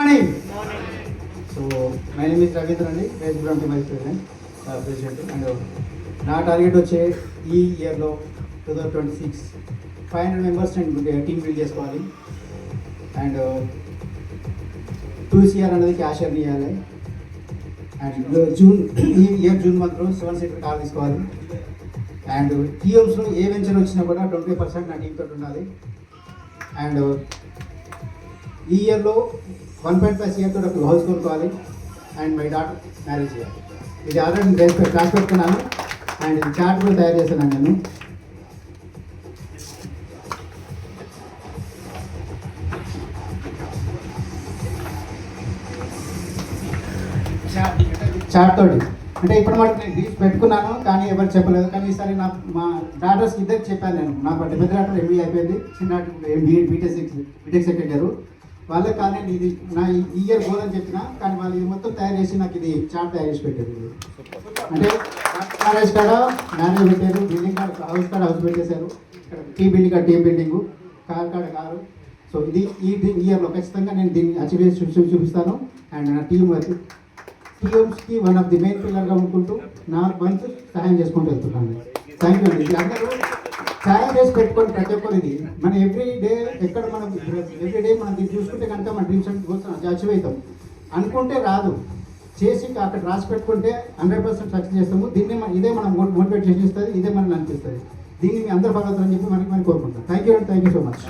Morning. So my name is Ravindra అండి, race vice president. And నా target వచ్చే ఈ ఇయర్లో 2026 500 మెంబర్స్ నేను టీమ్ బిల్డ్ చేసుకోవాలి. అండ్ 2 CR అనేది క్యాష్ ఎర్న్ చేయాలి. అండ్ ఈ ఇయర్ జూన్ మంత్లో 7 సీటర్ కార్ తీసుకోవాలి. అండ్ టీఎమ్స్లో ఏ వెంచర్ వచ్చినా కూడా 20% నా టీంతో ఉండాలి. అండ్ ఈ ఇయర్లో 1.5 CR తోటి ఒక హౌస్ కొనుక్కోవాలి. అండ్ మై డాటర్ మ్యారేజ్ చేయాలి. ఇది ఆల్రెడీ నేను క్లాస్ పెట్టుకున్నాను. అండ్ ఇది చార్ట్ కూడా తయారు చేస్తున్నాను నేను. చార్ట్ తోటి అంటే ఇప్పుడు మటుకు నేను డీల్స్ పెట్టుకున్నాను, కానీ ఎవరు చెప్పలేదు. కానీ ఈసారి మా డాటర్స్ ఇద్దరికి చెప్పాను నేను. నా పెద్ద డాటర్ MBA అయిపోయింది, చిన్న బీటెక్ సెకండ్ ఇయర్. వాళ్ళకి కానీ ఇది నా ఈ ఇయర్ గోల్ అని చెప్పిన, కానీ వాళ్ళు ఇది మొత్తం తయారు చేసి నాకు ఇది చార్ట్ తయారు చేసి పెట్టారు. అంటే మ్యారేజ్ కాడ మ్యారేజ్ పెట్టారు, బిల్డింగ్ కాడ హౌస్ కాడ హౌస్ పెట్టేశారు, ఇక్కడ టీమ్ బిల్డింగ్ కాడ టీమ్ బిల్డింగు, కార్ కాడ కారు. సో ఇది ఈ ఇయర్లో ఖచ్చితంగా నేను దీన్ని అచీవ్ చేసి చూపిస్తాను. అండ్ నా టీఎమ్స్కి వన్ ఆఫ్ ది మెయిన్ పిల్లర్గా అనుకుంటూ నా వంతు సహాయం చేసుకుంటూ వెళ్తున్నాను. థ్యాంక్ యూ అండి. ఇది అందరూ సహాయం చేసి పెట్టుకొని ప్రతి ఒక్కరు ఇది మనం ఎవ్రీ డే మనం దీన్ని చూసుకుంటే కనుక మన డ్రీమ్స్ అండ్ గోల్స్ అచీవ్ అవుతాం. అనుకుంటే రాదు, చేసి అక్కడ రాసి పెట్టుకుంటే 100% సక్సెస్ చేస్తాము. ఇదే మనం మోటివేట్ చేసి ఇస్తుంది, ఇదే మనల్ని అనిపిస్తుంది. దీన్ని మీ అందరూ ఫాలో అవుతారని చెప్పి మనకి కోరుకుంటాం. Thank you so much.